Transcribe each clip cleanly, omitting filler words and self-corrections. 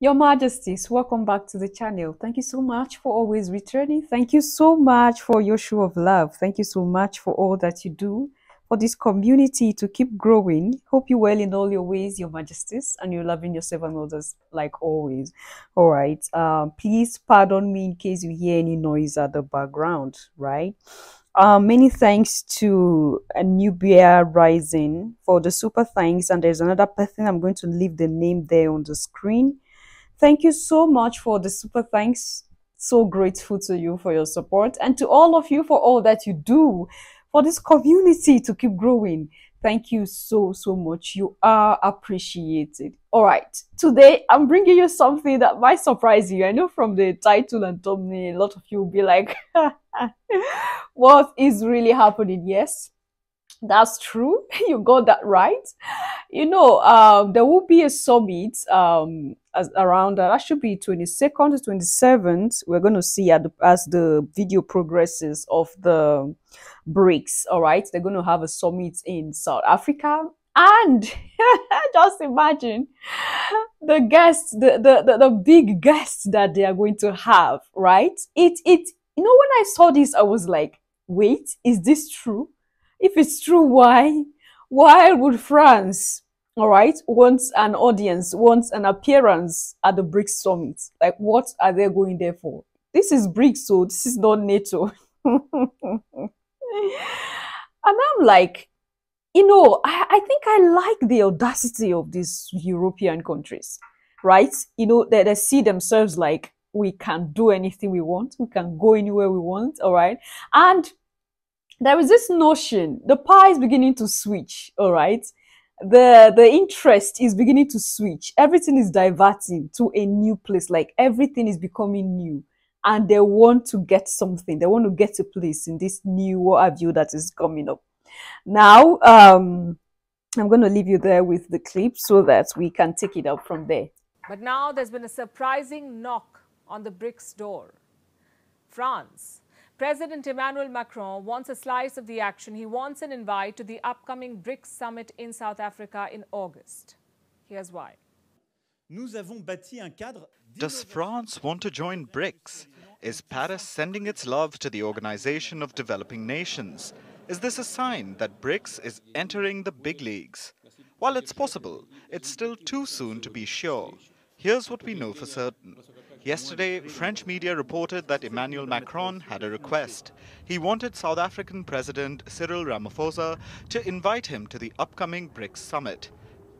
Your Majesties, welcome back to the channel. Thank you so much for always returning. Thank you so much for your show of love. Thank you so much for all that you do for this community to keep growing. Hope you well in all your ways, Your Majesties, and you're loving yourself and others like always. All right. Please pardon me in case you hear any noise at the background, right? Many thanks to Nubia Rising for the super thanks. And there's another person, I'm going to leave the name there on the screen. Thank you so much for the super thanks. So grateful to you for your support and to all of you for all that you do for this community to keep growing. Thank you so, so much. You are appreciated. All right. Today, I'm bringing you something that might surprise you. I know from the title and thumbnail, a lot of you will be like, what is really happening? Yes, that's true. You got that right. There will be a summit around that should be 22nd to 27th. We're going to see as the video progresses of the BRICS. All right, they're going to have a summit in South Africa. And just imagine the guests, the big guests that they are going to have, right? When I saw this, I was like, wait, is this true? If it's true, why? Why would France, all right, wants an audience, wants an appearance at the BRICS summit? Like, what are they going there for? This is BRICS, so this is not NATO. And I'm like, I think I like the audacity of these European countries, right? They see themselves like, we can do anything we want, we can go anywhere we want, all right? And there is this notion, the pie is beginning to switch, all right? The interest is beginning to switch. Everything is diverting to a new place, like everything is becoming new. And they want to get something, they want to get a place in this new what view that is coming up. Now, I'm going to leave you there with the clip so that we can take it up from there. But now there's been a surprising knock on the BRICS door. France. President Emmanuel Macron wants a slice of the action. He wants an invite to the upcoming BRICS summit in South Africa in August. Here's why. Does France want to join BRICS? Is Paris sending its love to the Organization of Developing Nations? Is this a sign that BRICS is entering the big leagues? While it's possible, it's still too soon to be sure. Here's what we know for certain. Yesterday, French media reported that Emmanuel Macron had a request. He wanted South African President Cyril Ramaphosa to invite him to the upcoming BRICS summit.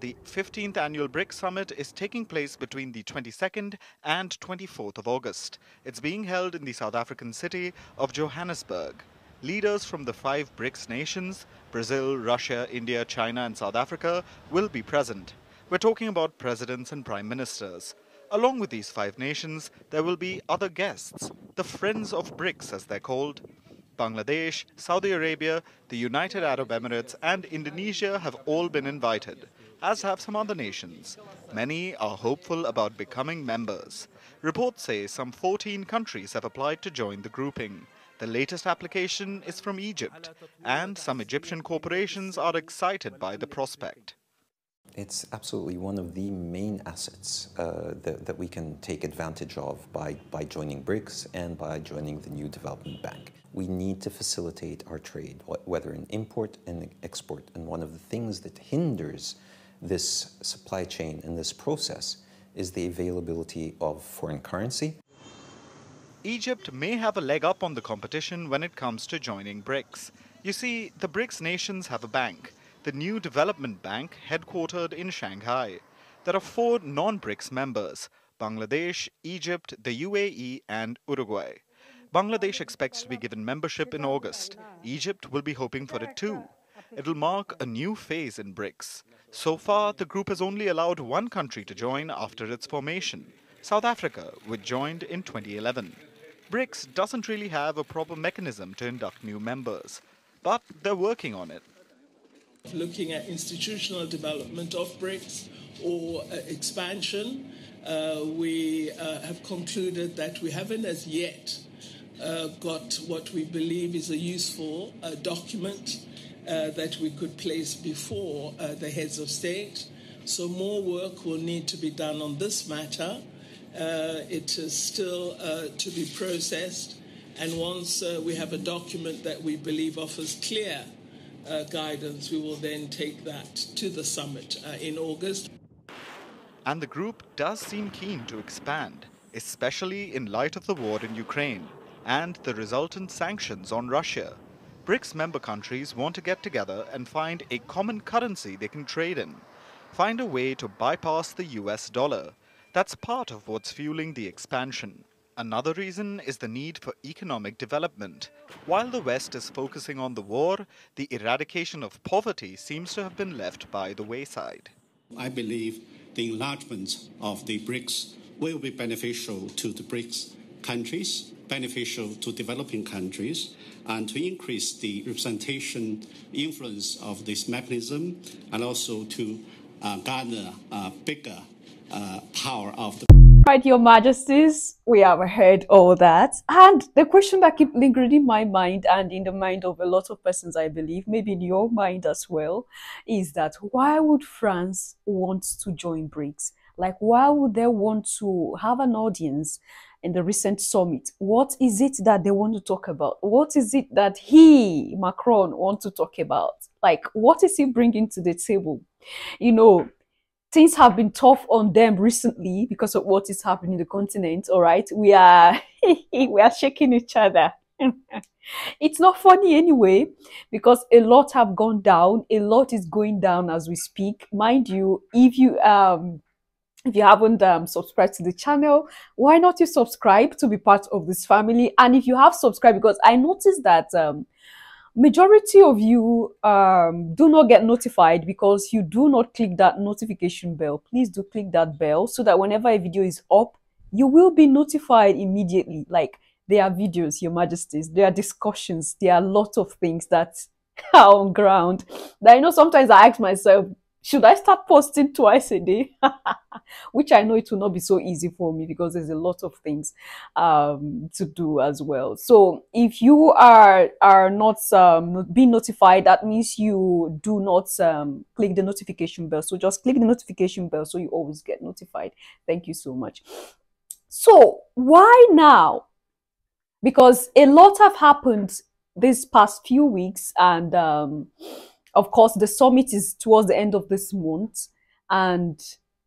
The 15th annual BRICS summit is taking place between the 22nd and 24th of August. It's being held in the South African city of Johannesburg. Leaders from the 5 BRICS nations, Brazil, Russia, India, China and South Africa, will be present. We're talking about presidents and prime ministers. Along with these 5 nations, there will be other guests, the Friends of BRICS as they're called. Bangladesh, Saudi Arabia, the United Arab Emirates and Indonesia have all been invited, as have some other nations. Many are hopeful about becoming members. Reports say some 14 countries have applied to join the grouping. The latest application is from Egypt, and some Egyptian corporations are excited by the prospect. It's absolutely one of the main assets that we can take advantage of by joining BRICS and by joining the new development bank. We need to facilitate our trade, whether in import and export. And one of the things that hinders this supply chain and this process is the availability of foreign currency. Egypt may have a leg up on the competition when it comes to joining BRICS. You see, the BRICS nations have a bank, the New Development Bank, headquartered in Shanghai. There are 4 non-BRICS members: Bangladesh, Egypt, the UAE and Uruguay. Bangladesh expects to be given membership in August. Egypt will be hoping for it too. It'll mark a new phase in BRICS. So far, the group has only allowed 1 country to join after its formation, South Africa, which joined in 2011. BRICS doesn't really have a proper mechanism to induct new members, but they're working on it. Looking at institutional development of BRICS or expansion, we have concluded that we haven't as yet got what we believe is a useful document that we could place before the heads of state So more work will need to be done on this matter. It is still to be processed. And once we have a document that we believe offers clear guidance, we will then take that to the summit in August. And the group does seem keen to expand, especially in light of the war in Ukraine and the resultant sanctions on Russia. BRICS member countries want to get together and find a common currency they can trade in, find a way to bypass the US dollar. That's part of what's fueling the expansion. Another reason is the need for economic development. While the West is focusing on the war, the eradication of poverty seems to have been left by the wayside. I believe the enlargement of the BRICS will be beneficial to the BRICS countries, beneficial to developing countries, and to increase the representation influence of this mechanism, and also to garner bigger power of the. Right, Your Majesties, we have heard all that. And the question that keeps lingering in my mind and in the mind of a lot of persons, I believe, maybe in your mind as well, is that why would France want to join BRICS? Like, why would they want to have an audience in the recent summit? What is it that they want to talk about? What is it that Macron, wants to talk about? Like, what is he bringing to the table? You know, things have been tough on them recently because of what is happening in the continent. All right, we are we are shaking each other. It's not funny anyway, because a lot have gone down. A lot is going down as we speak. Mind you, if you haven't subscribed to the channel, why not you subscribe to be part of this family? And if you have subscribed, because I noticed that majority of you do not get notified because you do not click that notification bell. Please do click that bell so that whenever a video is up, you will be notified immediately. Like, there are videos, Your Majesties, there are discussions, there are a lot of things that are on ground that I know sometimes I ask myself, should I start posting twice a day? Which I know it will not be so easy for me because there's a lot of things to do as well. So if you are not being notified, that means you do not click the notification bell. So just click the notification bell so you always get notified. Thank you so much. So why now? Because a lot have happened these past few weeks, and of course, the summit is towards the end of this month, and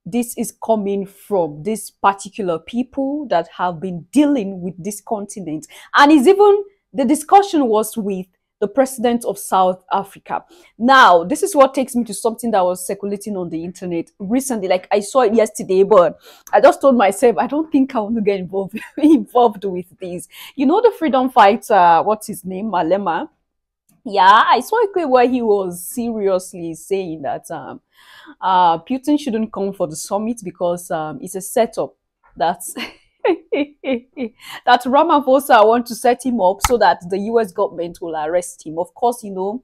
this is coming from these particular people that have been dealing with this continent. And it's even, the discussion was with the president of South Africa. Now, this is what takes me to something that was circulating on the internet recently. Like, I saw it yesterday, but I just told myself, I don't think I want to get involved with this. You know, the freedom fighter, what's his name, Malema? Yeah, I saw a clip where he was seriously saying that Putin shouldn't come for the summit because it's a setup. That's that Ramaphosa want to set him up so that the US government will arrest him. Of course, you know,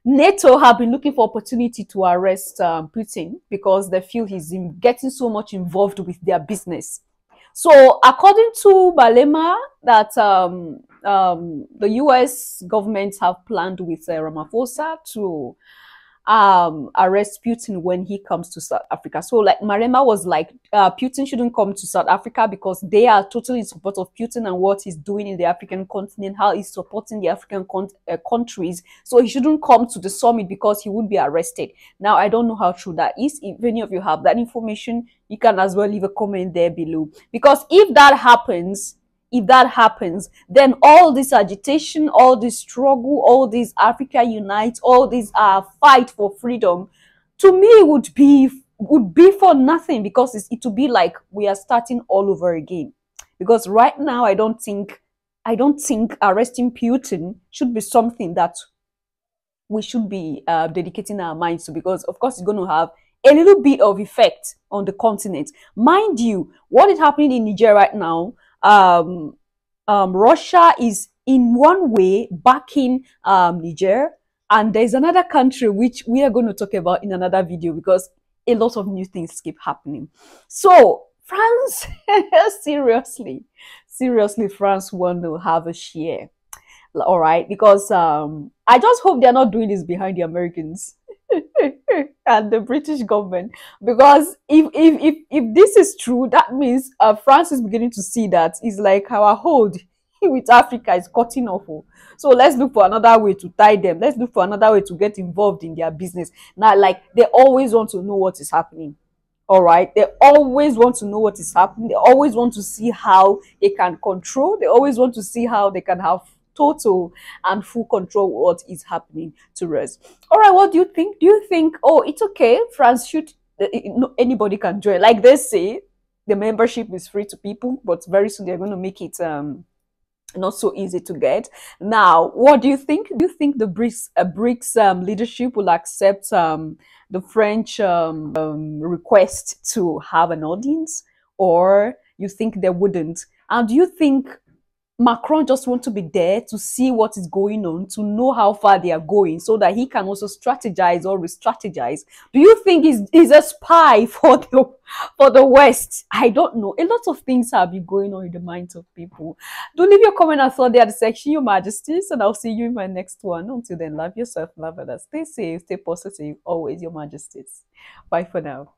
NATO have been looking for opportunity to arrest Putin because they feel he's getting so much involved with their business. So according to Balema, that the US government have planned with Ramaphosa to arrest Putin when he comes to South Africa. So like Marema was like, Putin shouldn't come to South Africa because they are totally in support of Putin and what he's doing in the African continent, how he's supporting the African countries. So he shouldn't come to the summit because he would be arrested. Now, I don't know how true that is. If any of you have that information, you can as well leave a comment there below. Because if that happens, then all this agitation, all this struggle, all this Africa Unite, all this fight for freedom, to me would be for nothing, because it would be like we are starting all over again. Because right now, I don't think arresting Putin should be something that we should be dedicating our minds to, because of course it's going to have a little bit of effect on the continent. Mind you, what is happening in Niger right now, Russia is in one way backing Niger, and there's another country which we are going to talk about in another video because a lot of new things keep happening. So France, seriously, France want to have a share, all right? Because I just hope they're not doing this behind the Americans. and the British government. Because if this is true, that means France is beginning to see that it's like our hold with Africa is cutting off. Oh. So let's look for another way to tie them. Let's look for another way to get involved in their business. Now, like they always want to know what is happening. All right, they always want to know what is happening. They always want to see how they can control. They always want to see how they can have total and full control what is happening to us. All right, what do you think? Do you think, oh, it's okay, France should, anybody can join? Like they say, the membership is free to people, but very soon they're going to make it not so easy to get. Now, what do you think? Do you think the BRICS leadership will accept the French request to have an audience, or you think they wouldn't? And do you think Macron just want to be there to see what is going on, to know how far they are going, so that he can also strategize or re-strategize? Do you think he's a spy for the West? I don't know. A lot of things have been going on in the minds of people. Do leave your comment and thought there at the section, Your Majesties, and I'll see you in my next one. Until then, love yourself, love others. Stay safe, stay positive. Always, Your Majesties. Bye for now.